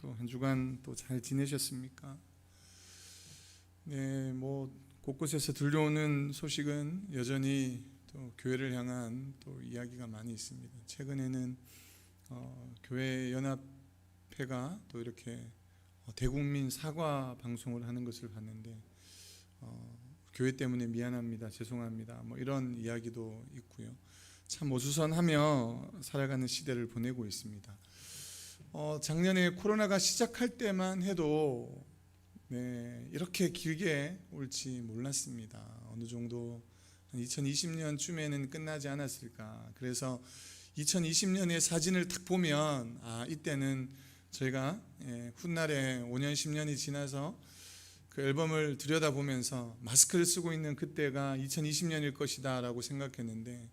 또 한 주간 또 잘 지내셨습니까? 네, 곳곳에서 들려오는 소식은 여전히 또 교회를 향한 또 이야기가 많이 있습니다. 최근에는 교회 연합회가 또 이렇게 대국민 사과 방송을 하는 것을 봤는데 교회 때문에 미안합니다, 죄송합니다, 이런 이야기도 있고요. 참 어수선하며 살아가는 시대를 보내고 있습니다. 작년에 코로나가 시작할 때만 해도 이렇게 길게 올지 몰랐습니다. 어느 정도 한 2020년쯤에는 끝나지 않았을까. 그래서 2020년의 사진을 딱 보면 이때는 저희가 훗날에 5년 10년이 지나서 그 앨범을 들여다보면서 마스크를 쓰고 있는 그때가 2020년일 것이다 라고 생각했는데,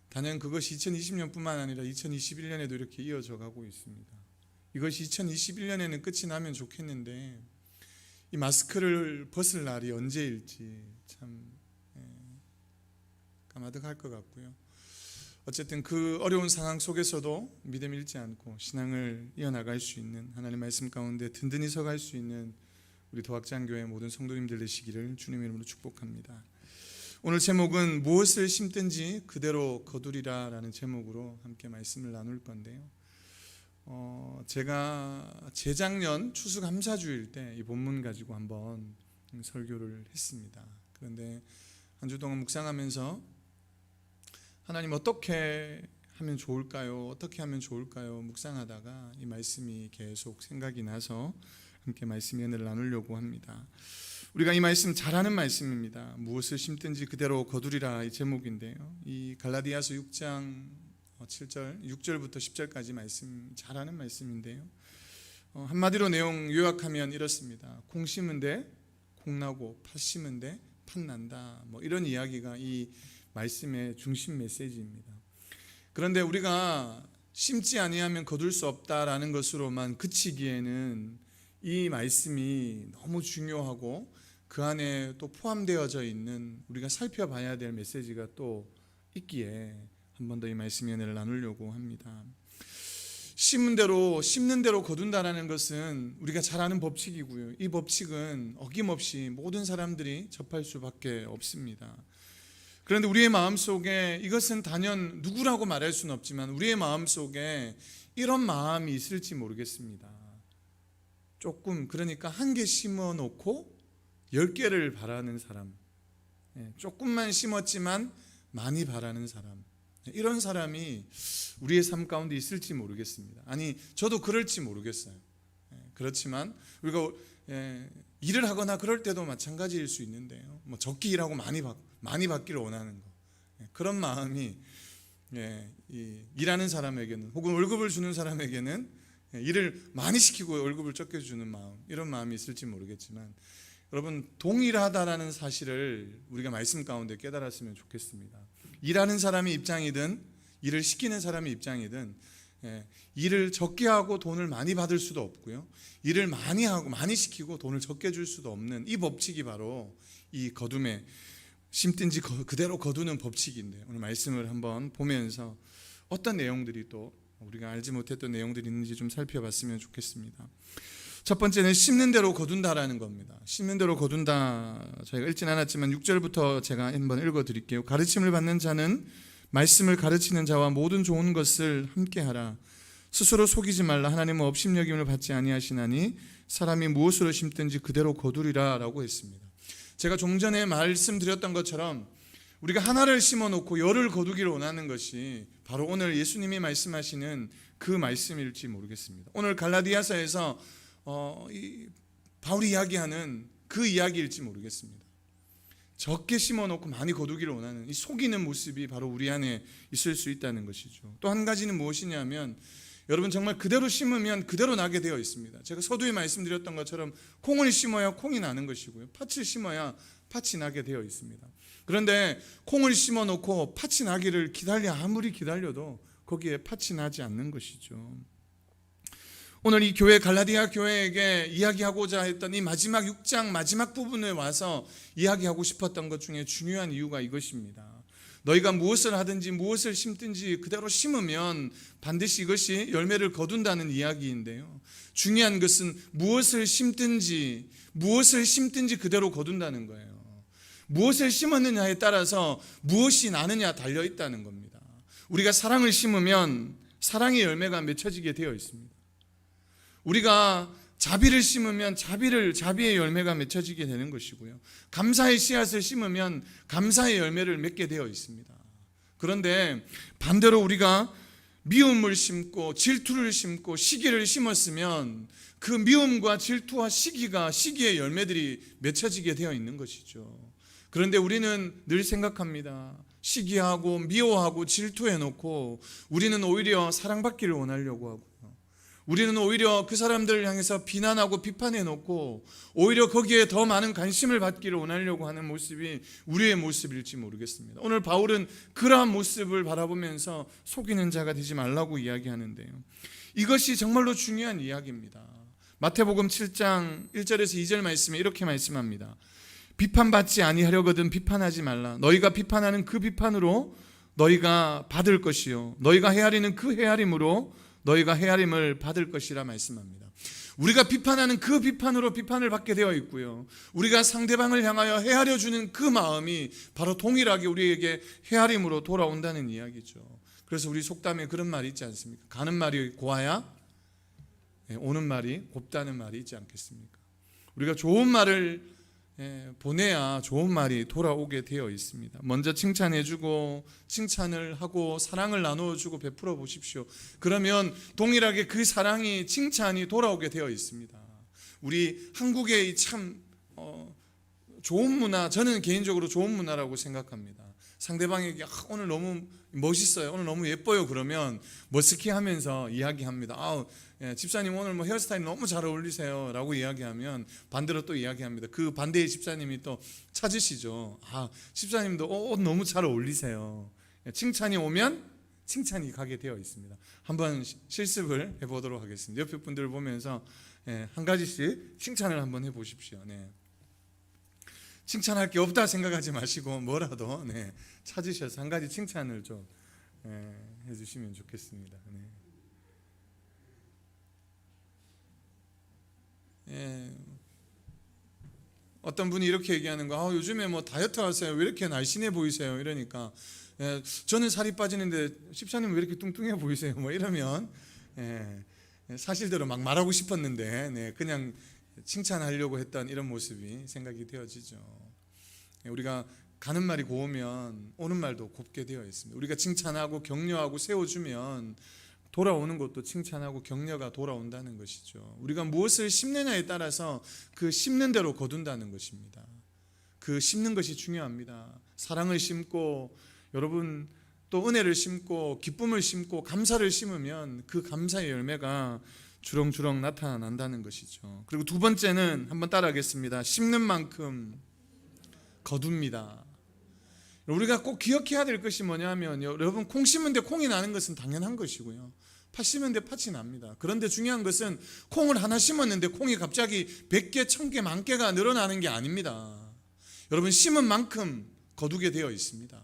단연 그것이 2020년뿐만 아니라 2021년에도 이렇게 이어져 가고 있습니다. 이것이 2021년에는 끝이 나면 좋겠는데 이 마스크를 벗을 날이 언제일지 참 까마득할 것 같고요. 어쨌든 그 어려운 상황 속에서도 믿음 잃지 않고 신앙을 이어나갈 수 있는, 하나님의 말씀 가운데 든든히 서갈 수 있는 우리 도학장교회 모든 성도님들 되시기를 주님의 이름으로 축복합니다. 오늘 제목은 무엇을 심든지 그대로 거두리라 라는 제목으로 함께 말씀을 나눌 건데요. 제가 재작년 추수감사주일 때 이 본문 가지고 한번 설교를 했습니다. 그런데 한 주 동안 묵상하면서 하나님 어떻게 하면 좋을까요? 어떻게 하면 좋을까요? 묵상하다가 이 말씀이 계속 생각이 나서 함께 말씀의 은혜를 나누려고 합니다. 우리가 이 말씀 잘 아는 말씀입니다. 무엇을 심든지 그대로 거두리라 이 제목인데요. 이 갈라디아서 6장 7절, 6절부터 10절까지 말씀 잘 아는 말씀인데요. 한마디로 내용 요약하면 이렇습니다. 콩 심은데 콩 나고 팥 심은데 팥 난다. 이런 이야기가 이 말씀의 중심 메시지입니다. 그런데 우리가 심지 아니하면 거둘 수 없다라는 것으로만 그치기에는 이 말씀이 너무 중요하고 그 안에 또 포함되어져 있는 우리가 살펴봐야 될 메시지가 또 있기에 한 번 더 이 말씀의 은혜를 나누려고 합니다. 심는 대로 거둔다라는 것은 우리가 잘 아는 법칙이고요. 이 법칙은 어김없이 모든 사람들이 접할 수밖에 없습니다. 그런데 우리의 마음속에 이것은 단연 누구라고 말할 수는 없지만 우리의 마음속에 이런 마음이 있을지 모르겠습니다. 조금, 그러니까 한 개 심어 놓고 10개를 바라는 사람, 조금만 심었지만 많이 바라는 사람, 이런 사람이 우리의 삶 가운데 있을지 모르겠습니다. 아니, 저도 그럴지 모르겠어요. 그렇지만 우리가 일을 하거나 그럴 때도 마찬가지일 수 있는데요. 적게 일하고 많이 받기를 원하는 거, 그런 마음이 일하는 사람에게는, 혹은 월급을 주는 사람에게는 일을 많이 시키고 월급을 적게 주는 마음, 이런 마음이 있을지 모르겠지만 여러분, 동일하다라는 사실을 우리가 말씀 가운데 깨달았으면 좋겠습니다. 일하는 사람의 입장이든 일을 시키는 사람의 입장이든 일을 적게 하고 돈을 많이 받을 수도 없고요, 일을 많이 하고 많이 시키고 돈을 적게 줄 수도 없는 이 법칙이 바로 이 거둠의, 심든지 그대로 거두는 법칙인데, 오늘 말씀을 한번 보면서 어떤 내용들이 또 우리가 알지 못했던 내용들이 있는지 좀 살펴봤으면 좋겠습니다. 첫 번째는 심는 대로 거둔다라는 겁니다. 심는 대로 거둔다, 저희가 읽진 않았지만 6절부터 제가 한번 읽어드릴게요. 가르침을 받는 자는 말씀을 가르치는 자와 모든 좋은 것을 함께하라. 스스로 속이지 말라. 하나님은 업신여김을 받지 아니하시나니 사람이 무엇으로 심든지 그대로 거두리라 라고 했습니다. 제가 좀 전에 말씀드렸던 것처럼 우리가 하나를 심어놓고 열을 거두기를 원하는 것이 바로 오늘 예수님이 말씀하시는 그 말씀일지 모르겠습니다. 오늘 갈라디아서에서 바울이 이야기하는 그 이야기일지 모르겠습니다. 적게 심어놓고 많이 거두기를 원하는 이 속이는 모습이 바로 우리 안에 있을 수 있다는 것이죠. 또 한 가지는 무엇이냐면, 여러분 정말 그대로 심으면 그대로 나게 되어 있습니다. 제가 서두에 말씀드렸던 것처럼 콩을 심어야 콩이 나는 것이고요, 팥을 심어야 팥이 나게 되어 있습니다. 그런데 콩을 심어놓고 팥이 나기를 아무리 기다려도 거기에 팥이 나지 않는 것이죠. 오늘 이 교회, 갈라디아 교회에게 이야기하고자 했던 이 마지막 6장 마지막 부분에 와서 이야기하고 싶었던 것 중에 중요한 이유가 이것입니다. 너희가 무엇을 하든지 무엇을 심든지 그대로 심으면 반드시 이것이 열매를 거둔다는 이야기인데요. 중요한 것은 무엇을 심든지 그대로 거둔다는 거예요. 무엇을 심었느냐에 따라서 무엇이 나느냐 달려 있다는 겁니다. 우리가 사랑을 심으면 사랑의 열매가 맺혀지게 되어 있습니다. 우리가 자비를 심으면 자비의 열매가 맺혀지게 되는 것이고요. 감사의 씨앗을 심으면 감사의 열매를 맺게 되어 있습니다. 그런데 반대로 우리가 미움을 심고 질투를 심고 시기를 심었으면 그 미움과 질투와 시기의 열매들이 맺혀지게 되어 있는 것이죠. 그런데 우리는 늘 생각합니다. 시기하고 미워하고 질투해놓고 우리는 오히려 사랑받기를 원하려고 하고요. 우리는 오히려 그 사람들을 향해서 비난하고 비판해놓고 오히려 거기에 더 많은 관심을 받기를 원하려고 하는 모습이 우리의 모습일지 모르겠습니다. 오늘 바울은 그러한 모습을 바라보면서 속이는 자가 되지 말라고 이야기하는데요. 이것이 정말로 중요한 이야기입니다. 마태복음 7장 1절에서 2절 말씀에 이렇게 말씀합니다. 비판받지 아니하려거든 비판하지 말라. 너희가 비판하는 그 비판으로 너희가 받을 것이요 너희가 헤아리는 그 헤아림으로 너희가 헤아림을 받을 것이라 말씀합니다. 우리가 비판하는 그 비판으로 비판을 받게 되어 있고요, 우리가 상대방을 향하여 헤아려 주는 그 마음이 바로 동일하게 우리에게 헤아림으로 돌아온다는 이야기죠. 그래서 우리 속담에 그런 말이 있지 않습니까? 가는 말이 고와야 오는 말이 곱다는 말이 있지 않겠습니까? 우리가 좋은 말을 보내야 좋은 말이 돌아오게 되어 있습니다. 먼저 칭찬해주고 칭찬을 하고 사랑을 나누어주고 베풀어 보십시오. 그러면 동일하게 그 사랑이 칭찬이 돌아오게 되어 있습니다. 우리 한국의 참 좋은 문화, 저는 개인적으로 좋은 문화라고 생각합니다. 상대방에게 오늘 너무 멋있어요, 오늘 너무 예뻐요 그러면 머스키하면서 이야기합니다. 집사님 오늘 뭐 헤어스타일 너무 잘 어울리세요 라고 이야기하면 반대로 또 이야기합니다. 그 반대의 집사님이 또 찾으시죠. 집사님도 옷 너무 잘 어울리세요. 칭찬이 오면 칭찬이 가게 되어 있습니다. 한번 실습을 해보도록 하겠습니다. 옆에 분들을 보면서 한 가지씩 칭찬을 한번 해보십시오. 칭찬할 게 없다 생각하지 마시고 뭐라도 찾으셔서 한 가지 칭찬을 좀 해주시면 좋겠습니다. 어떤 분이 이렇게 얘기하는 거, 요즘에 뭐 다이어트 하세요, 왜 이렇게 날씬해 보이세요? 이러니까 저는 살이 빠지는데 집사님 왜 이렇게 뚱뚱해 보이세요? 뭐 이러면 사실대로 막 말하고 싶었는데 그냥 칭찬하려고 했던 이런 모습이 생각이 되어지죠. 우리가 가는 말이 고우면 오는 말도 곱게 되어 있습니다. 우리가 칭찬하고 격려하고 세워주면 돌아오는 것도 칭찬하고 격려가 돌아온다는 것이죠. 우리가 무엇을 심느냐에 따라서 그 심는 대로 거둔다는 것입니다. 그 심는 것이 중요합니다. 사랑을 심고 여러분 또 은혜를 심고 기쁨을 심고 감사를 심으면 그 감사의 열매가 주렁주렁 나타난다는 것이죠. 그리고 두 번째는 한번 따라하겠습니다. 심는 만큼 거둡니다. 우리가 꼭 기억해야 될 것이 뭐냐면 여러분 콩 심은데 콩이 나는 것은 당연한 것이고요, 팥 심은데 팥이 납니다. 그런데 중요한 것은 콩을 하나 심었는데 콩이 갑자기 100개, 1000개, 10,000개가 늘어나는 게 아닙니다. 여러분 심은 만큼 거두게 되어 있습니다.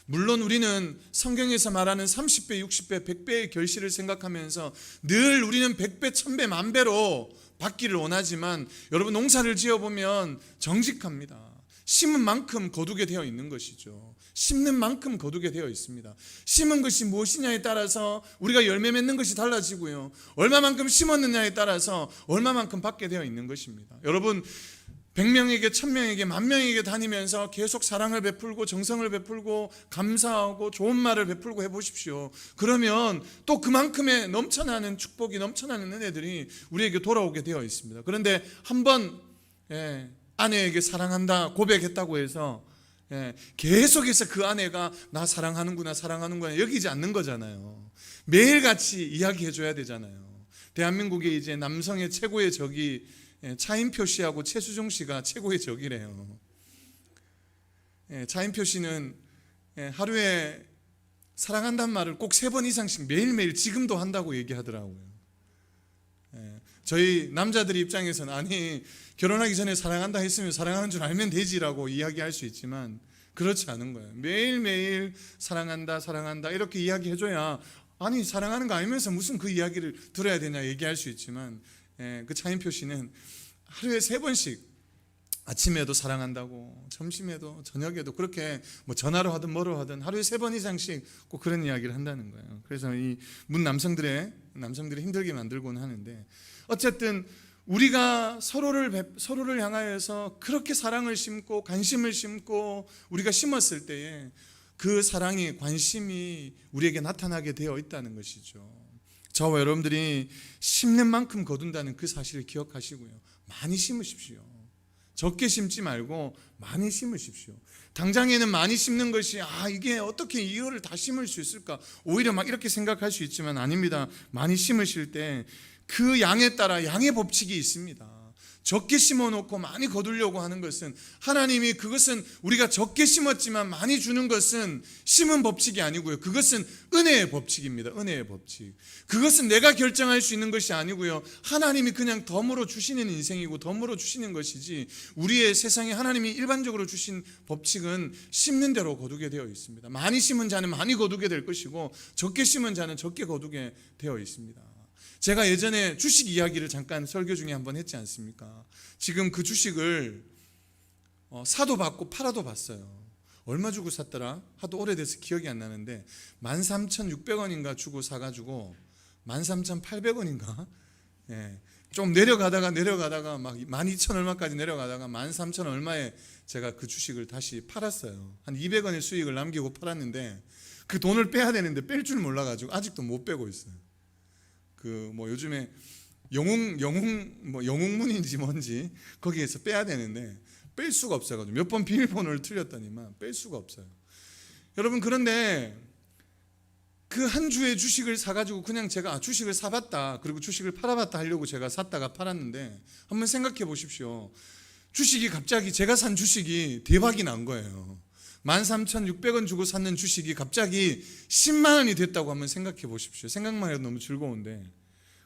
물론 우리는 성경에서 말하는 30배, 60배, 100배의 결실을 생각하면서 늘 우리는 100배, 1000배, 10,000배로 받기를 원하지만 여러분 농사를 지어보면 정직합니다. 심은 만큼 거두게 되어 있는 것이죠. 심는 만큼 거두게 되어 있습니다. 심은 것이 무엇이냐에 따라서 우리가 열매 맺는 것이 달라지고요, 얼마만큼 심었느냐에 따라서 얼마만큼 받게 되어 있는 것입니다. 여러분 100명에게 1000명에게 10,000명에게 다니면서 계속 사랑을 베풀고 정성을 베풀고 감사하고 좋은 말을 베풀고 해보십시오. 그러면 또 그만큼의 넘쳐나는 축복이 넘쳐나는 은혜들이 우리에게 돌아오게 되어 있습니다. 그런데 한번 아내에게 사랑한다 고백했다고 해서 계속해서 그 아내가 나 사랑하는구나 여기지 않는 거잖아요. 매일같이 이야기해줘야 되잖아요. 대한민국의 이제 남성의 최고의 적이 차인표 씨하고 최수종 씨가 최고의 적이래요. 차인표 씨는 하루에 사랑한다는 말을 꼭 3번 이상씩 매일매일 지금도 한다고 얘기하더라고요. 저희 남자들 입장에서는 아니 결혼하기 전에 사랑한다 했으면 사랑하는 줄 알면 되지라고 이야기할 수 있지만 그렇지 않은 거예요. 매일매일 사랑한다 사랑한다 이렇게 이야기해줘야, 아니 사랑하는 거 아니면서 무슨 그 이야기를 들어야 되냐 얘기할 수 있지만, 그 차인표 씨는 하루에 3번씩 아침에도 사랑한다고, 점심에도 저녁에도 그렇게 뭐 전화로 하든 뭐로 하든 하루에 3번 이상씩 꼭 그런 이야기를 한다는 거예요. 그래서 이 문 남성들이 힘들게 만들곤 하는데, 어쨌든 우리가 서로를 향하여서 그렇게 사랑을 심고 관심을 심고 우리가 심었을 때에 그 사랑이, 관심이 우리에게 나타나게 되어 있다는 것이죠. 저와 여러분들이 심는 만큼 거둔다는 그 사실을 기억하시고요, 많이 심으십시오. 적게 심지 말고 많이 심으십시오. 당장에는 많이 심는 것이 이게 어떻게 이거를 다 심을 수 있을까, 오히려 막 이렇게 생각할 수 있지만 아닙니다. 많이 심으실 때 그 양에 따라 양의 법칙이 있습니다. 적게 심어놓고 많이 거두려고 하는 것은, 하나님이 그것은 우리가 적게 심었지만 많이 주는 것은 심은 법칙이 아니고요, 그것은 은혜의 법칙입니다. 은혜의 법칙. 그것은 내가 결정할 수 있는 것이 아니고요, 하나님이 그냥 덤으로 주시는 인생이고 덤으로 주시는 것이지, 우리의 세상에 하나님이 일반적으로 주신 법칙은 심는 대로 거두게 되어 있습니다. 많이 심은 자는 많이 거두게 될 것이고 적게 심은 자는 적게 거두게 되어 있습니다. 제가 예전에 주식 이야기를 잠깐 설교 중에 한번 했지 않습니까? 지금 그 주식을 사도 받고 팔아도 봤어요. 얼마 주고 샀더라? 하도 오래돼서 기억이 안 나는데 13,600원인가 주고 사가지고 13,800원인가? 좀 내려가다가 막 12,000 얼마까지 내려가다가 13,000 얼마에 제가 그 주식을 다시 팔았어요. 한 200원의 수익을 남기고 팔았는데, 그 돈을 빼야 되는데 뺄 줄 몰라가지고 아직도 못 빼고 있어요. 요즘에 영웅문인지 뭔지 거기에서 빼야 되는데 뺄 수가 없어가지고 몇 번 비밀번호를 틀렸더니만 뺄 수가 없어요. 여러분, 그런데 그 한 주의 주식을 사가지고 그냥 제가 주식을 사봤다, 그리고 주식을 팔아봤다 하려고 제가 샀다가 팔았는데, 한번 생각해 보십시오. 주식이 갑자기, 제가 산 주식이 대박이 난 거예요. 13,600원 주고 샀는 주식이 갑자기 10만 원이 됐다고 한번 생각해 보십시오. 생각만 해도 너무 즐거운데,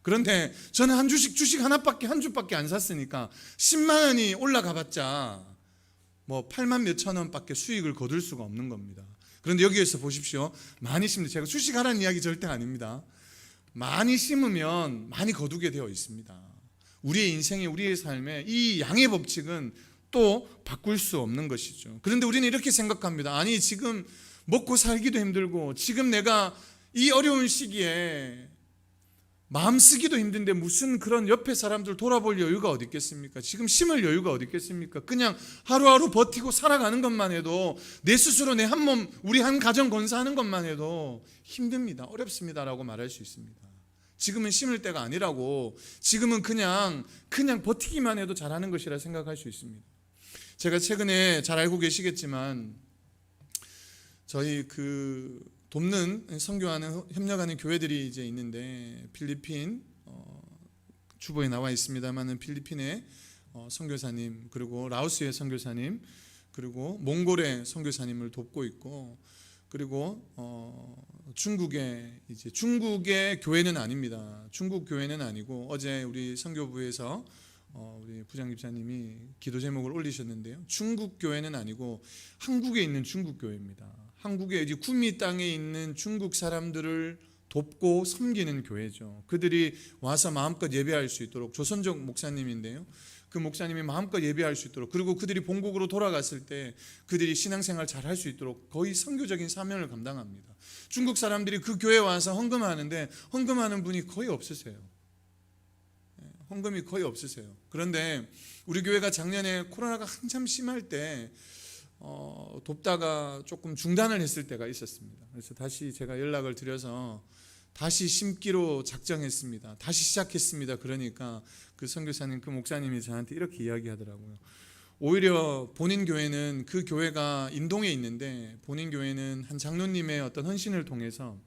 그런데 저는 한 주식 한 주밖에 안 샀으니까 10만 원이 올라가 봤자 뭐 8만 몇천 원밖에 수익을 거둘 수가 없는 겁니다. 그런데 여기에서 보십시오. 많이 심는, 제가 주식하라는 이야기 절대 아닙니다. 많이 심으면 많이 거두게 되어 있습니다. 우리의 인생에, 우리의 삶에 이 양의 법칙은 또 바꿀 수 없는 것이죠. 그런데 우리는 이렇게 생각합니다. 아니, 지금 먹고 살기도 힘들고 지금 내가 이 어려운 시기에 마음 쓰기도 힘든데 무슨 그런 옆에 사람들 돌아볼 여유가 어디 있겠습니까? 지금 심을 여유가 어디 있겠습니까? 그냥 하루하루 버티고 살아가는 것만 해도, 내 스스로 내 한 몸, 우리 한 가정 건사하는 것만 해도 힘듭니다. 어렵습니다라고 말할 수 있습니다. 지금은 심을 때가 아니라고, 지금은 그냥 버티기만 해도 잘하는 것이라 생각할 수 있습니다. 제가 최근에 잘 알고 계시겠지만, 저희 돕는, 선교하는, 협력하는 교회들이 이제 있는데, 필리핀 주보에 나와 있습니다만은 필리핀의 선교사님, 그리고 라오스의 선교사님, 그리고 몽골의 선교사님을 돕고 있고, 그리고 중국의 교회는 아닙니다. 중국 교회는 아니고, 어제 우리 선교부에서 우리 부장 집사님이 기도 제목을 올리셨는데요, 중국 교회는 아니고 한국에 있는 중국 교회입니다. 한국의 이제 구미 땅에 있는 중국 사람들을 돕고 섬기는 교회죠. 그들이 와서 마음껏 예배할 수 있도록, 조선족 목사님인데요, 그 목사님이 마음껏 예배할 수 있도록, 그리고 그들이 본국으로 돌아갔을 때 그들이 신앙생활 잘 할 수 있도록 거의 선교적인 사명을 감당합니다. 중국 사람들이 그 교회에 와서 헌금하는데 헌금하는 분이 거의 없으세요. 헌금이 거의 없으세요. 그런데 우리 교회가 작년에 코로나가 한참 심할 때 돕다가 조금 중단을 했을 때가 있었습니다. 그래서 다시 제가 연락을 드려서 다시 심기로 작정했습니다. 다시 시작했습니다. 그러니까 그 선교사님, 그 목사님이 저한테 이렇게 이야기하더라고요. 오히려 본인 교회는, 그 교회가 인동에 있는데 본인 교회는 한 장로님의 어떤 헌신을 통해서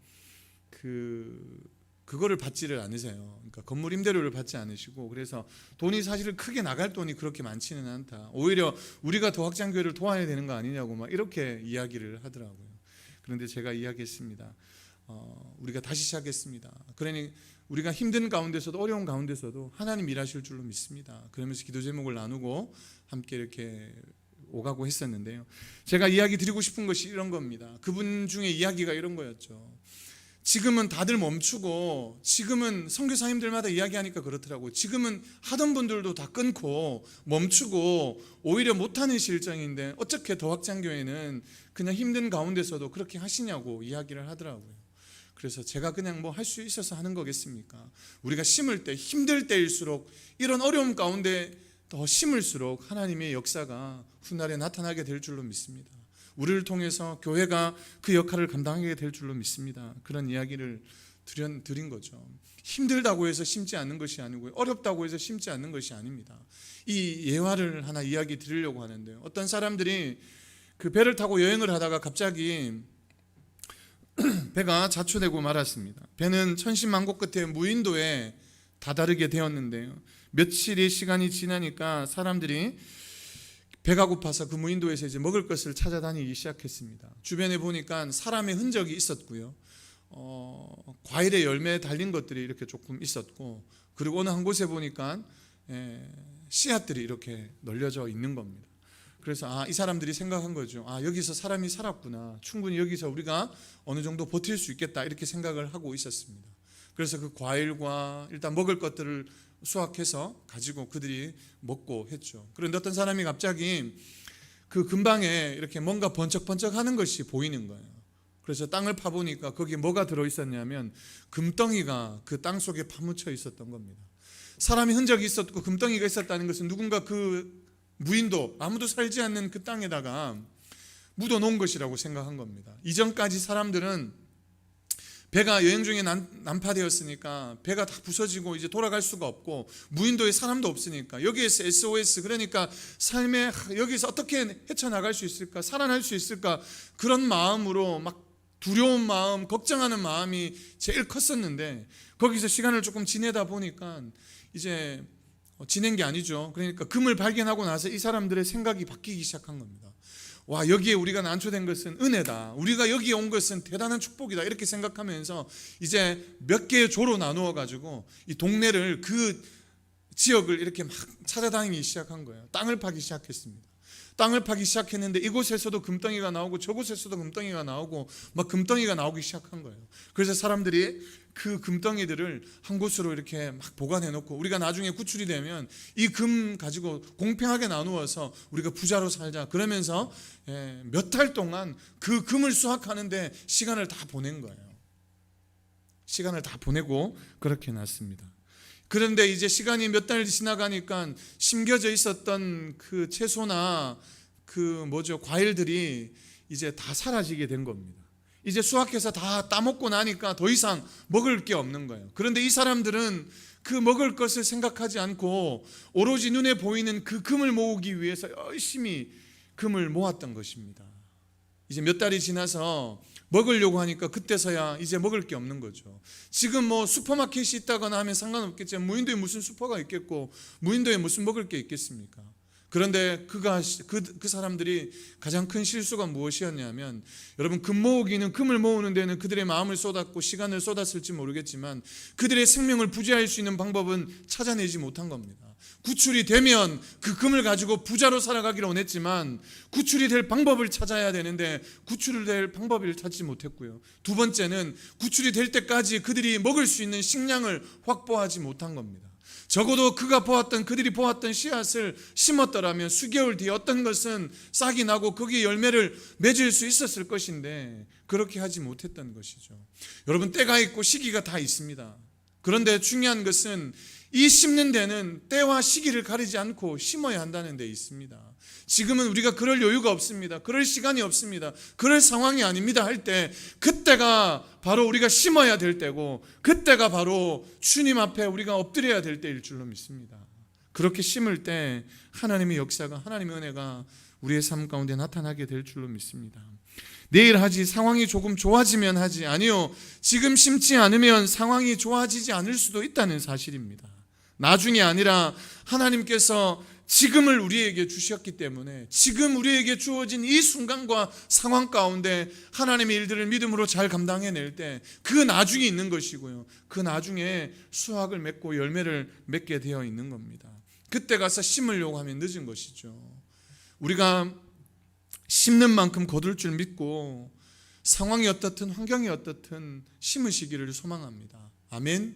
그거를 받지를 않으세요. 그러니까 건물 임대료를 받지 않으시고, 그래서 돈이 사실은 크게 나갈 돈이 그렇게 많지는 않다. 오히려 우리가 더 확장교회를 도와야 되는 거 아니냐고 막 이렇게 이야기를 하더라고요. 그런데 제가 이야기했습니다. 우리가 다시 시작했습니다. 그러니 우리가 힘든 가운데서도, 어려운 가운데서도 하나님 일하실 줄로 믿습니다. 그러면서 기도 제목을 나누고 함께 이렇게 오가고 했었는데요. 제가 이야기 드리고 싶은 것이 이런 겁니다. 그분 중에 이야기가 이런 거였죠. 지금은 다들 멈추고, 지금은 선교사님들마다 이야기하니까 그렇더라고요. 지금은 하던 분들도 다 끊고 멈추고 오히려 못하는 실정인데 어떻게 더확장교회는 그냥 힘든 가운데서도 그렇게 하시냐고 이야기를 하더라고요. 그래서 제가 그냥 뭐 할 수 있어서 하는 거겠습니까? 우리가 심을 때, 힘들 때일수록, 이런 어려움 가운데 더 심을수록 하나님의 역사가 훗날에 나타나게 될 줄로 믿습니다. 우리를 통해서 교회가 그 역할을 감당하게 될 줄로 믿습니다. 그런 이야기를 드린 거죠. 힘들다고 해서 심지 않는 것이 아니고요, 어렵다고 해서 심지 않는 것이 아닙니다. 이 예화를 하나 이야기 드리려고 하는데요. 어떤 사람들이 그 배를 타고 여행을 하다가 갑자기 배가 자초되고 말았습니다. 배는 천신만고 끝에 무인도에 다다르게 되었는데요, 며칠의 시간이 지나니까 사람들이 배가 고파서 그 무인도에서 이제 먹을 것을 찾아다니기 시작했습니다. 주변에 보니까 사람의 흔적이 있었고요, 과일의 열매에 달린 것들이 이렇게 조금 있었고, 그리고 어느 한 곳에 보니까 씨앗들이 이렇게 널려져 있는 겁니다. 그래서 이 사람들이 생각한 거죠. 여기서 사람이 살았구나, 충분히 여기서 우리가 어느 정도 버틸 수 있겠다, 이렇게 생각을 하고 있었습니다. 그래서 그 과일과 일단 먹을 것들을 수확해서 가지고 그들이 먹고 했죠. 그런데 어떤 사람이 갑자기 그 근방에 이렇게 뭔가 번쩍번쩍 하는 것이 보이는 거예요. 그래서 땅을 파보니까 거기에 뭐가 들어있었냐면 금덩이가 그 땅 속에 파묻혀 있었던 겁니다. 사람이 흔적이 있었고 금덩이가 있었다는 것은 누군가 그 무인도, 아무도 살지 않는 그 땅에다가 묻어놓은 것이라고 생각한 겁니다. 이전까지 사람들은 배가 여행 중에 난파되었으니까 배가 다 부서지고 이제 돌아갈 수가 없고 무인도에 사람도 없으니까 여기에서 SOS, 그러니까 삶에 여기서 어떻게 헤쳐나갈 수 있을까, 살아날 수 있을까, 그런 마음으로 막 두려운 마음, 걱정하는 마음이 제일 컸었는데, 거기서 시간을 조금 지내다 보니까 이제 지낸 게 아니죠. 그러니까 금을 발견하고 나서 이 사람들의 생각이 바뀌기 시작한 겁니다. 와, 여기에 우리가 난초된 것은 은혜다, 우리가 여기에 온 것은 대단한 축복이다, 이렇게 생각하면서 이제 몇 개의 조로 나누어 가지고 이 동네를, 그 지역을 이렇게 막 찾아다니기 시작한 거예요. 땅을 파기 시작했습니다. 땅을 파기 시작했는데 이곳에서도 금덩이가 나오고 저곳에서도 금덩이가 나오고 막 금덩이가 나오기 시작한 거예요. 그래서 사람들이 그 금덩이들을 한 곳으로 이렇게 막 보관해 놓고, 우리가 나중에 구출이 되면 이 금 가지고 공평하게 나누어서 우리가 부자로 살자, 그러면서 몇 달 동안 그 금을 수확하는데 시간을 다 보낸 거예요. 시간을 다 보내고 그렇게 놨습니다. 그런데 이제 시간이 몇 달 지나가니까 심겨져 있었던 그 채소나 그 과일들이 이제 다 사라지게 된 겁니다. 이제 수확해서 다 따먹고 나니까 더 이상 먹을 게 없는 거예요. 그런데 이 사람들은 그 먹을 것을 생각하지 않고 오로지 눈에 보이는 그 금을 모으기 위해서 열심히 금을 모았던 것입니다. 이제 몇 달이 지나서 먹으려고 하니까 그때서야 이제 먹을 게 없는 거죠. 지금 뭐 슈퍼마켓이 있다거나 하면 상관없겠지만 무인도에 무슨 슈퍼가 있겠고 무인도에 무슨 먹을 게 있겠습니까? 그런데 그 사람들이 가장 큰 실수가 무엇이었냐면, 여러분, 금 모으기는, 금을 모으는 데는 그들의 마음을 쏟았고 시간을 쏟았을지 모르겠지만 그들의 생명을 부재할 수 있는 방법은 찾아내지 못한 겁니다. 구출이 되면 그 금을 가지고 부자로 살아가기를 원했지만 구출이 될 방법을 찾아야 되는데 구출이 될 방법을 찾지 못했고요. 두 번째는 구출이 될 때까지 그들이 먹을 수 있는 식량을 확보하지 못한 겁니다. 적어도 그들이 보았던 씨앗을 심었더라면 수개월 뒤에 어떤 것은 싹이 나고 거기에 열매를 맺을 수 있었을 것인데 그렇게 하지 못했던 것이죠. 여러분, 때가 있고 시기가 다 있습니다. 그런데 중요한 것은 이 심는 데는 때와 시기를 가리지 않고 심어야 한다는 데 있습니다. 지금은 우리가 그럴 여유가 없습니다. 그럴 시간이 없습니다. 그럴 상황이 아닙니다 할 때, 그때가 바로 우리가 심어야 될 때고, 그때가 바로 주님 앞에 우리가 엎드려야 될 때일 줄로 믿습니다. 그렇게 심을 때 하나님의 역사가, 하나님의 은혜가 우리의 삶 가운데 나타나게 될 줄로 믿습니다. 내일 하지, 상황이 조금 좋아지면 하지, 아니요, 지금 심지 않으면 상황이 좋아지지 않을 수도 있다는 사실입니다. 나중이 아니라 하나님께서 지금을 우리에게 주셨기 때문에 지금 우리에게 주어진 이 순간과 상황 가운데 하나님의 일들을 믿음으로 잘 감당해낼 때 그 나중이 있는 것이고요, 그 나중에 수확을 맺고 열매를 맺게 되어 있는 겁니다. 그때 가서 심으려고 하면 늦은 것이죠. 우리가 심는 만큼 거둘 줄 믿고 상황이 어떻든 환경이 어떻든 심으시기를 소망합니다. 아멘.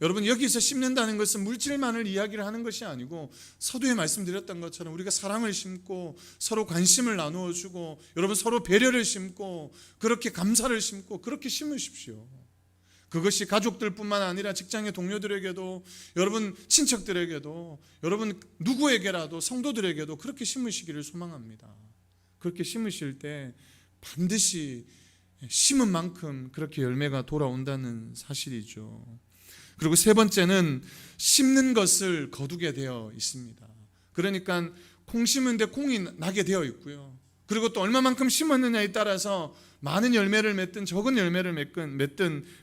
여러분, 여기서 심는다는 것은 물질만을 이야기를 하는 것이 아니고 서두에 말씀드렸던 것처럼 우리가 사랑을 심고 서로 관심을 나누어 주고 여러분 서로 배려를 심고 그렇게 감사를 심고 그렇게 심으십시오. 그것이 가족들뿐만 아니라 직장의 동료들에게도 여러분 친척들에게도 여러분 누구에게라도 성도들에게도 그렇게 심으시기를 소망합니다. 그렇게 심으실 때 반드시 심은 만큼 그렇게 열매가 돌아온다는 사실이죠. 그리고 세 번째는 심는 것을 거두게 되어 있습니다. 그러니까 콩 심은데 콩이 나게 되어 있고요. 그리고 또 얼마만큼 심었느냐에 따라서 많은 열매를 맺든 적은 열매를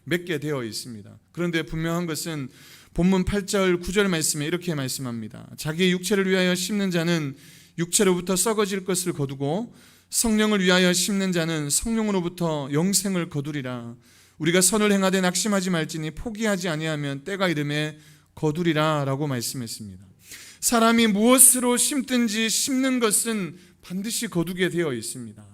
맺게 되어 있습니다. 그런데 분명한 것은 본문 8절 9절 말씀에 이렇게 말씀합니다. 자기의 육체를 위하여 심는 자는 육체로부터 썩어질 것을 거두고 성령을 위하여 심는 자는 성령으로부터 영생을 거두리라. 우리가 선을 행하되 낙심하지 말지니 포기하지 아니하면 때가 이르매 거두리라 라고 말씀했습니다. 사람이 무엇으로 심든지 심는 것은 반드시 거두게 되어 있습니다.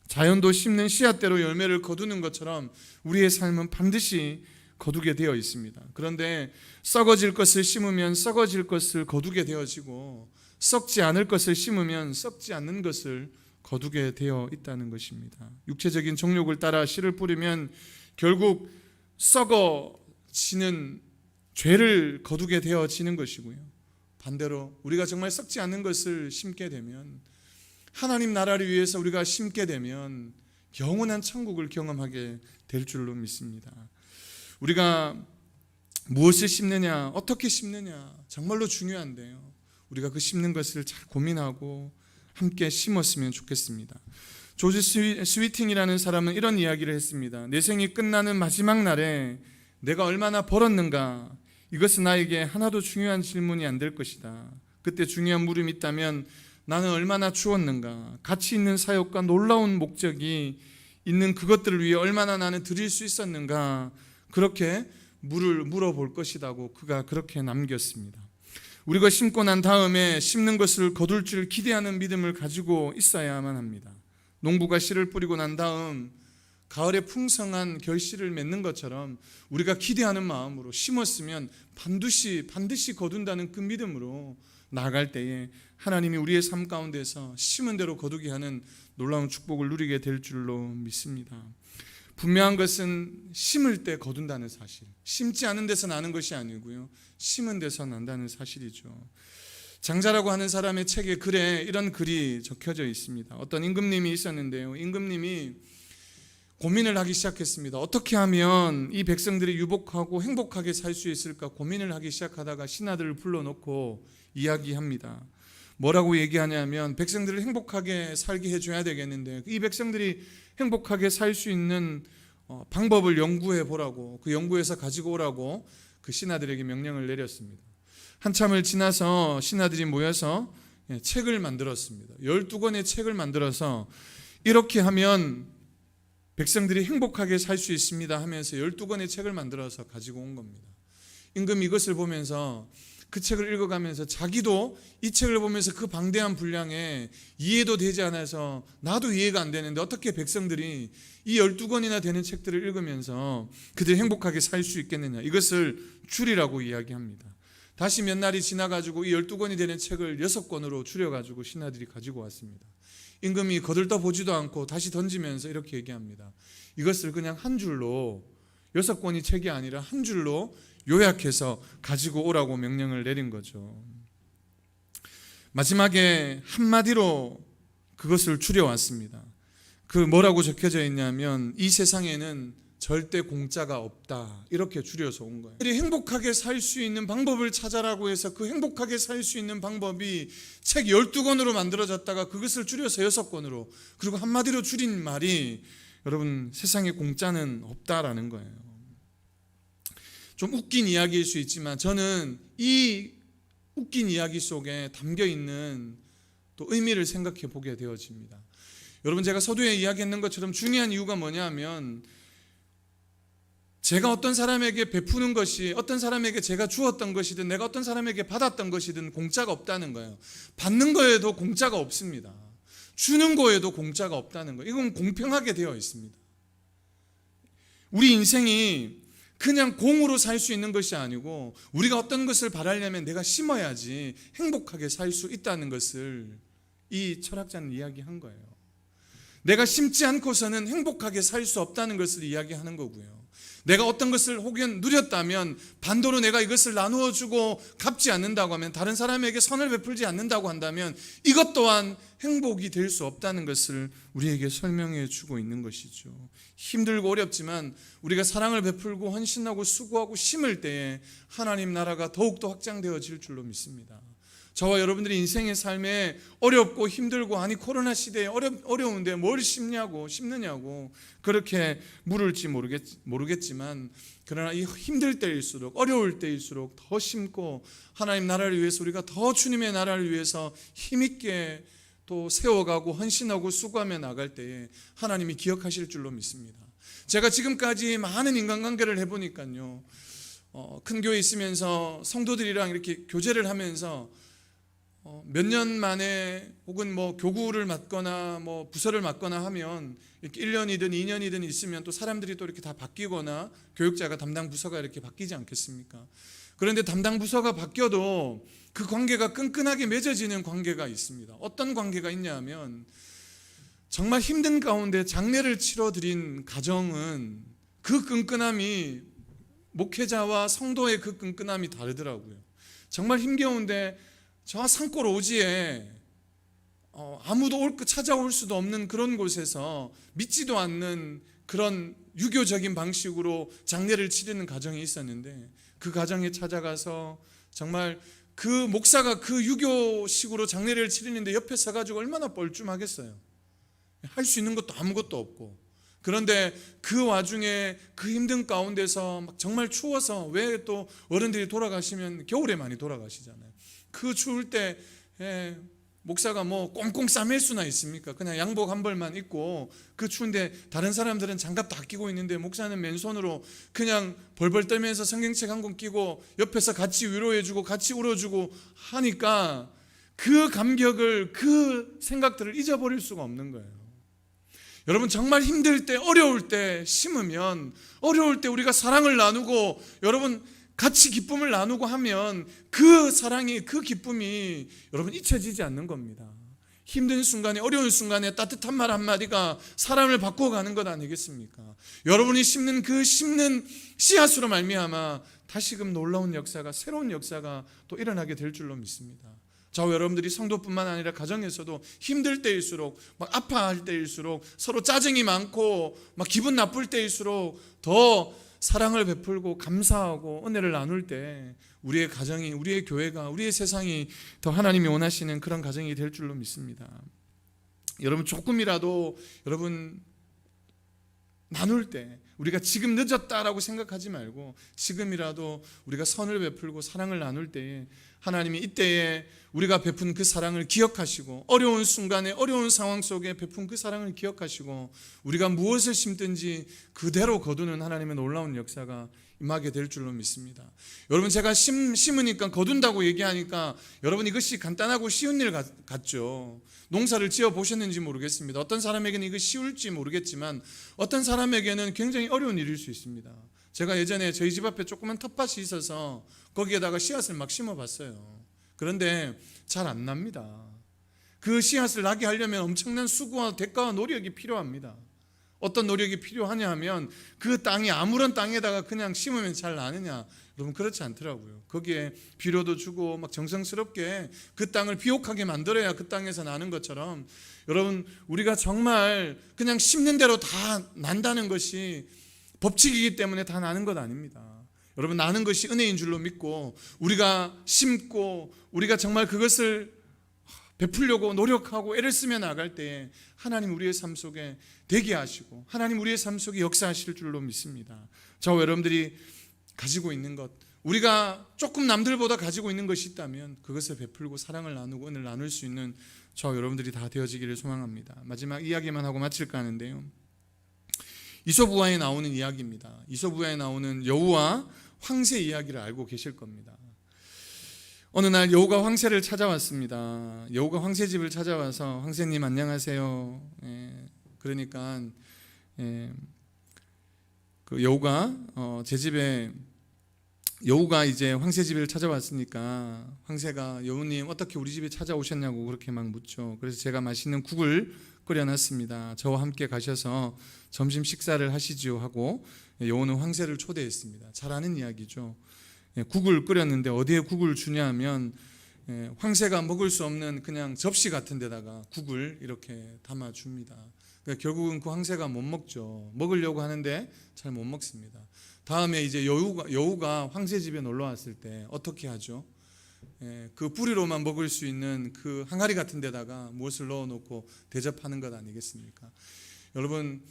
자연도 심는 씨앗대로 열매를 거두는 것처럼 우리의 삶은 반드시 거두게 되어 있습니다. 그런데 썩어질 것을 심으면 썩어질 것을 거두게 되어지고 썩지 않을 것을 심으면 썩지 않는 것을 거두게 되어 있다는 것입니다. 육체적인 정욕을 따라 씨를 뿌리면 결국 썩어지는 죄를 거두게 되어지는 것이고요. 반대로 우리가 정말 썩지 않는 것을 심게 되면 하나님 나라를 위해서 우리가 심게 되면 영원한 천국을 경험하게 될 줄로 믿습니다. 우리가 무엇을 심느냐, 어떻게 심느냐 정말로 중요한데요. 우리가 그 심는 것을 잘 고민하고 함께 심었으면 좋겠습니다. 조지 스위팅이라는 사람은 이런 이야기를 했습니다. 내 생이 끝나는 마지막 날에 내가 얼마나 벌었는가, 이것은 나에게 하나도 중요한 질문이 안 될 것이다. 그때 중요한 물음이 있다면 나는 얼마나 주었는가, 가치 있는 사역과 놀라운 목적이 있는 그것들을 위해 얼마나 나는 드릴 수 있었는가, 그렇게 물어볼 것이라고 그가 그렇게 남겼습니다. 우리가 심고 난 다음에 심는 것을 거둘 줄 기대하는 믿음을 가지고 있어야만 합니다. 농부가 씨를 뿌리고 난 다음 가을에 풍성한 결실을 맺는 것처럼 우리가 기대하는 마음으로 심었으면 반드시 거둔다는 그 믿음으로 나아갈 때에 하나님이 우리의 삶 가운데서 심은 대로 거두게 하는 놀라운 축복을 누리게 될 줄로 믿습니다. 분명한 것은 심을 때 거둔다는 사실, 심지 않은 데서 나는 것이 아니고요, 심은 데서 난다는 사실이죠. 장자라고 하는 사람의 책에 글에 이런 글이 적혀져 있습니다. 어떤 임금님이 있었는데요, 임금님이 고민을 하기 시작했습니다. 어떻게 하면 이 백성들이 유복하고 행복하게 살 수 있을까 고민을 하기 시작하다가 신하들을 불러놓고 이야기합니다. 뭐라고 얘기하냐면 백성들을 행복하게 살게 해줘야 되겠는데 이 백성들이 행복하게 살 수 있는 방법을 연구해 보라고, 그 연구해서 가지고 오라고 그 신하들에게 명령을 내렸습니다. 한참을 지나서 신하들이 모여서 책을 만들었습니다. 12권의 책을 만들어서 이렇게 하면 백성들이 행복하게 살 수 있습니다 하면서 12권의 책을 만들어서 가지고 온 겁니다. 임금이 이것을 보면서 그 책을 읽어가면서 자기도 이 책을 보면서 그 방대한 분량에 이해도 되지 않아서 나도 이해가 안 되는데 어떻게 백성들이 이 12권이나 되는 책들을 읽으면서 그들이 행복하게 살 수 있겠느냐, 이것을 줄이라고 이야기합니다. 다시 몇 날이 지나가지고 이 12권이 되는 책을 6권으로 줄여가지고 신하들이 가지고 왔습니다. 임금이 거들떠보지도 않고 다시 던지면서 이렇게 얘기합니다. 이것을 그냥 한 줄로, 6권이 책이 아니라 한 줄로 요약해서 가지고 오라고 명령을 내린 거죠. 마지막에 한마디로 그것을 줄여왔습니다. 그 뭐라고 적혀져 있냐면 이 세상에는 절대 공짜가 없다, 이렇게 줄여서 온 거예요. 행복하게 살 수 있는 방법을 찾아라고 해서 그 행복하게 살 수 있는 방법이 책 12권으로 만들어졌다가 그것을 줄여서 6권으로, 그리고 한마디로 줄인 말이 여러분 세상에 공짜는 없다라는 거예요. 좀 웃긴 이야기일 수 있지만 저는 이 웃긴 이야기 속에 담겨있는 또 의미를 생각해 보게 되어집니다. 여러분, 제가 서두에 이야기했는 것처럼 중요한 이유가 뭐냐면 제가 어떤 사람에게 베푸는 것이, 어떤 사람에게 제가 주었던 것이든 내가 어떤 사람에게 받았던 것이든 공짜가 없다는 거예요. 받는 거에도 공짜가 없습니다. 주는 거에도 공짜가 없다는 거예요. 이건 공평하게 되어 있습니다. 우리 인생이 그냥 공으로 살 수 있는 것이 아니고 우리가 어떤 것을 바라려면 내가 심어야지 행복하게 살 수 있다는 것을 이 철학자는 이야기한 거예요. 내가 심지 않고서는 행복하게 살 수 없다는 것을 이야기하는 거고요. 내가 어떤 것을 혹은 누렸다면 반대로 내가 이것을 나누어 주고 갚지 않는다고 하면, 다른 사람에게 선을 베풀지 않는다고 한다면 이것 또한 행복이 될 수 없다는 것을 우리에게 설명해 주고 있는 것이죠. 힘들고 어렵지만 우리가 사랑을 베풀고 헌신하고 수고하고 심을 때에 하나님 나라가 더욱더 확장되어질 줄로 믿습니다. 저와 여러분들이 인생의 삶에 어렵고 힘들고, 아니 코로나 시대에 어려운데 뭘 심느냐고 그렇게 물을지 모르겠지만, 그러나 이 힘들 때일수록, 어려울 때일수록 더 심고 하나님 나라를 위해서 우리가 더 주님의 나라를 위해서 힘있게 또 세워가고 헌신하고 수고하며 나갈 때에 하나님이 기억하실 줄로 믿습니다. 제가 지금까지 많은 인간관계를 해보니까요, 큰 교회에 있으면서 성도들이랑 이렇게 교제를 하면서 몇 년 만에 혹은 교구를 맡거나 부서를 맡거나 하면 이렇게 1년이든 2년이든 있으면 또 사람들이 또 이렇게 다 바뀌거나 교육자가 담당 부서가 이렇게 바뀌지 않겠습니까? 그런데 담당 부서가 바뀌어도 그 관계가 끈끈하게 맺어지는 관계가 있습니다. 어떤 관계가 있냐 하면, 정말 힘든 가운데 장례를 치러드린 가정은 그 끈끈함이, 목회자와 성도의 그 끈끈함이 다르더라고요. 정말 힘겨운데 저 산골 오지에 아무도 찾아올 수도 없는 그런 곳에서 믿지도 않는 그런 유교적인 방식으로 장례를 치르는 가정이 있었는데, 그 가정에 찾아가서 정말 그 목사가 그 유교식으로 장례를 치르는데 옆에 서가지고 얼마나 뻘쭘하겠어요. 할 수 있는 것도 아무것도 없고. 그런데 그 와중에 그 힘든 가운데서 막 정말 추워서, 왜 또 어른들이 돌아가시면 겨울에 많이 돌아가시잖아요. 그 추울 때 목사가 꽁꽁 싸맬 수나 있습니까? 그냥 양복 한 벌만 입고, 그 추운데 다른 사람들은 장갑 다 끼고 있는데 목사는 맨손으로 그냥 벌벌 떨면서 성경책 한 권 끼고 옆에서 같이 위로해주고 같이 울어주고 하니까 그 감격을, 그 생각들을 잊어버릴 수가 없는 거예요. 여러분, 정말 힘들 때, 어려울 때 심으면, 어려울 때 우리가 사랑을 나누고 여러분 같이 기쁨을 나누고 하면 그 사랑이, 그 기쁨이 여러분 잊혀지지 않는 겁니다. 힘든 순간에, 어려운 순간에 따뜻한 말 한마디가 사람을 바꿔가는 것 아니겠습니까? 여러분이 심는 그 씨앗으로 말미암아 다시금 놀라운 역사가, 새로운 역사가 또 일어나게 될 줄로 믿습니다. 저와 여러분들이 성도뿐만 아니라 가정에서도 힘들 때일수록, 막 아파할 때일수록, 서로 짜증이 많고 막 기분 나쁠 때일수록 더 사랑을 베풀고 감사하고 은혜를 나눌 때 우리의 가정이, 우리의 교회가, 우리의 세상이 더 하나님이 원하시는 그런 가정이 될 줄로 믿습니다. 여러분, 조금이라도 여러분 나눌 때 우리가 지금 늦었다라고 생각하지 말고 지금이라도 우리가 선을 베풀고 사랑을 나눌 때에 하나님이 이때에 우리가 베푼 그 사랑을 기억하시고, 어려운 순간에, 어려운 상황 속에 베푼 그 사랑을 기억하시고, 우리가 무엇을 심든지 그대로 거두는 하나님의 놀라운 역사가 임하게 될 줄로 믿습니다. 여러분, 제가 심으니까 거둔다고 얘기하니까 여러분 이것이 간단하고 쉬운 일 같죠. 농사를 지어 보셨는지 모르겠습니다. 어떤 사람에게는 이거 쉬울지 모르겠지만 어떤 사람에게는 굉장히 어려운 일일 수 있습니다. 제가 예전에 저희 집 앞에 조그만 텃밭이 있어서 거기에다가 씨앗을 막 심어봤어요. 그런데 잘 안 납니다. 그 씨앗을 나게 하려면 엄청난 수고와 대가와 노력이 필요합니다. 어떤 노력이 필요하냐 하면, 그 땅이 아무런 땅에다가 그냥 심으면 잘 나느냐? 여러분, 그렇지 않더라고요. 거기에 비료도 주고 막 정성스럽게 그 땅을 비옥하게 만들어야 그 땅에서 나는 것처럼, 여러분, 우리가 정말 그냥 심는 대로 다 난다는 것이 법칙이기 때문에 다 나는 것 아닙니다. 여러분, 나는 것이 은혜인 줄로 믿고 우리가 심고 우리가 정말 그것을 베풀려고 노력하고 애를 쓰며 나갈 때 하나님 우리의 삶 속에 되게 하시고 하나님 우리의 삶 속에 역사하실 줄로 믿습니다. 저와 여러분들이 가지고 있는 것, 우리가 조금 남들보다 가지고 있는 것이 있다면 그것을 베풀고 사랑을 나누고 은혜를 나눌 수 있는 저와 여러분들이 다 되어지기를 소망합니다. 마지막 이야기만 하고 마칠까 하는데요, 이솝우화에 나오는 이야기입니다. 이솝우화에 나오는 여우와 황새 이야기를 알고 계실 겁니다. 어느 날 여우가 황새를 찾아왔습니다. 여우가 황새 집을 찾아와서 황새님 안녕하세요. 그러니까 그 여우가 제 집에 여우가 이제 황새 집을 찾아왔으니까 황새가 여우님 어떻게 우리 집에 찾아오셨냐고 그렇게 막 묻죠. 그래서 제가 맛있는 국을 끓여놨습니다. 저와 함께 가셔서 점심 식사를 하시지요 하고 여우는 황새를 초대했습니다. 잘 아는 이야기죠. 국을 끓였는데 어디에 국을 주냐 하면 황새가 먹을 수 없는 그냥 접시 같은 데다가 국을 이렇게 담아줍니다. 그러니까 결국은 그 황새가 못 먹죠. 먹으려고 하는데 잘 못 먹습니다. 다음에 이제 여우가 황새 집에 놀러 왔을 때 어떻게 하죠? 그 뿌리로만 먹을 수 있는 그 항아리 같은 데다가 무엇을 넣어놓고 대접하는 것 아니겠습니까? 여러분,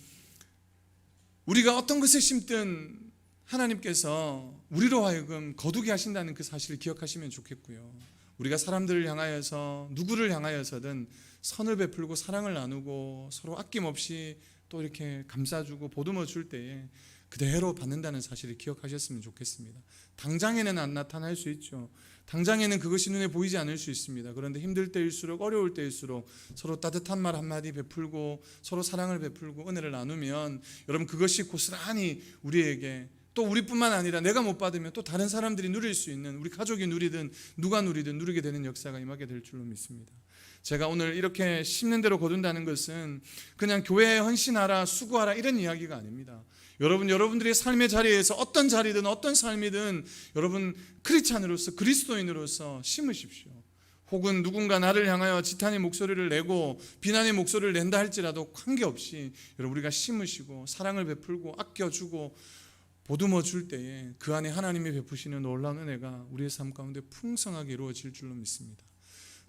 우리가 어떤 것을 심든 하나님께서 우리로 하여금 거두게 하신다는 그 사실을 기억하시면 좋겠고요. 우리가 사람들을 향하여서 누구를 향하여서든 선을 베풀고 사랑을 나누고 서로 아낌없이 또 이렇게 감싸주고 보듬어 줄 때에 그대로 받는다는 사실을 기억하셨으면 좋겠습니다. 당장에는 안 나타날 수 있죠. 당장에는 그것이 눈에 보이지 않을 수 있습니다. 그런데 힘들 때일수록 어려울 때일수록 서로 따뜻한 말 한마디 베풀고 서로 사랑을 베풀고 은혜를 나누면 여러분 그것이 고스란히 우리에게 또 우리뿐만 아니라 내가 못 받으면 또 다른 사람들이 누릴 수 있는 우리 가족이 누리든 누가 누리든 누리게 되는 역사가 임하게 될 줄로 믿습니다. 제가 오늘 이렇게 심는 대로 거둔다는 것은 그냥 교회에 헌신하라 수고하라 이런 이야기가 아닙니다. 여러분들의 삶의 자리에서 어떤 자리든 어떤 삶이든 여러분 크리스찬으로서 그리스도인으로서 심으십시오. 혹은 누군가 나를 향하여 지탄의 목소리를 내고 비난의 목소리를 낸다 할지라도 관계없이 여러분 우리가 심으시고 사랑을 베풀고 아껴주고 보듬어 줄 때에 그 안에 하나님이 베푸시는 놀라운 은혜가 우리의 삶 가운데 풍성하게 이루어질 줄로 믿습니다.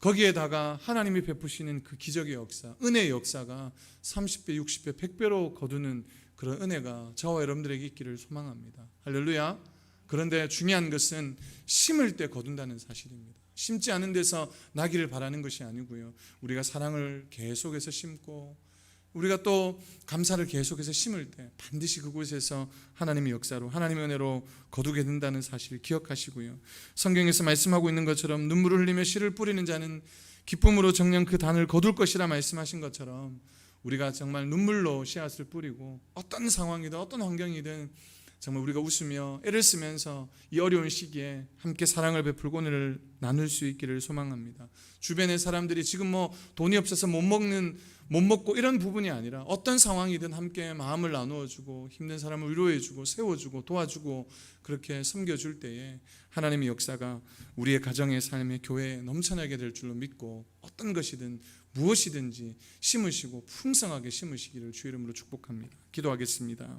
거기에다가 하나님이 베푸시는 그 기적의 역사, 은혜의 역사가 30배, 60배, 100배로 거두는 그런 은혜가 저와 여러분들에게 있기를 소망합니다. 할렐루야. 그런데 중요한 것은 심을 때 거둔다는 사실입니다. 심지 않은 데서 나기를 바라는 것이 아니고요. 우리가 사랑을 계속해서 심고 우리가 또 감사를 계속해서 심을 때 반드시 그곳에서 하나님의 역사로 하나님의 은혜로 거두게 된다는 사실을 기억하시고요. 성경에서 말씀하고 있는 것처럼 눈물을 흘리며 씨를 뿌리는 자는 기쁨으로 정녕 그 단을 거둘 것이라 말씀하신 것처럼 우리가 정말 눈물로 씨앗을 뿌리고 어떤 상황이든 어떤 환경이든 정말 우리가 웃으며 애를 쓰면서 이 어려운 시기에 함께 사랑을 베풀고 은혜를 나눌 수 있기를 소망합니다. 주변의 사람들이 지금 돈이 없어서 못 먹고 이런 부분이 아니라 어떤 상황이든 함께 마음을 나누어주고 힘든 사람을 위로해주고 세워주고 도와주고 그렇게 섬겨줄 때에 하나님의 역사가 우리의 가정의 삶의 교회에 넘쳐나게 될 줄로 믿고 어떤 것이든 무엇이든지 심으시고 풍성하게 심으시기를 주의 이름으로 축복합니다. 기도하겠습니다.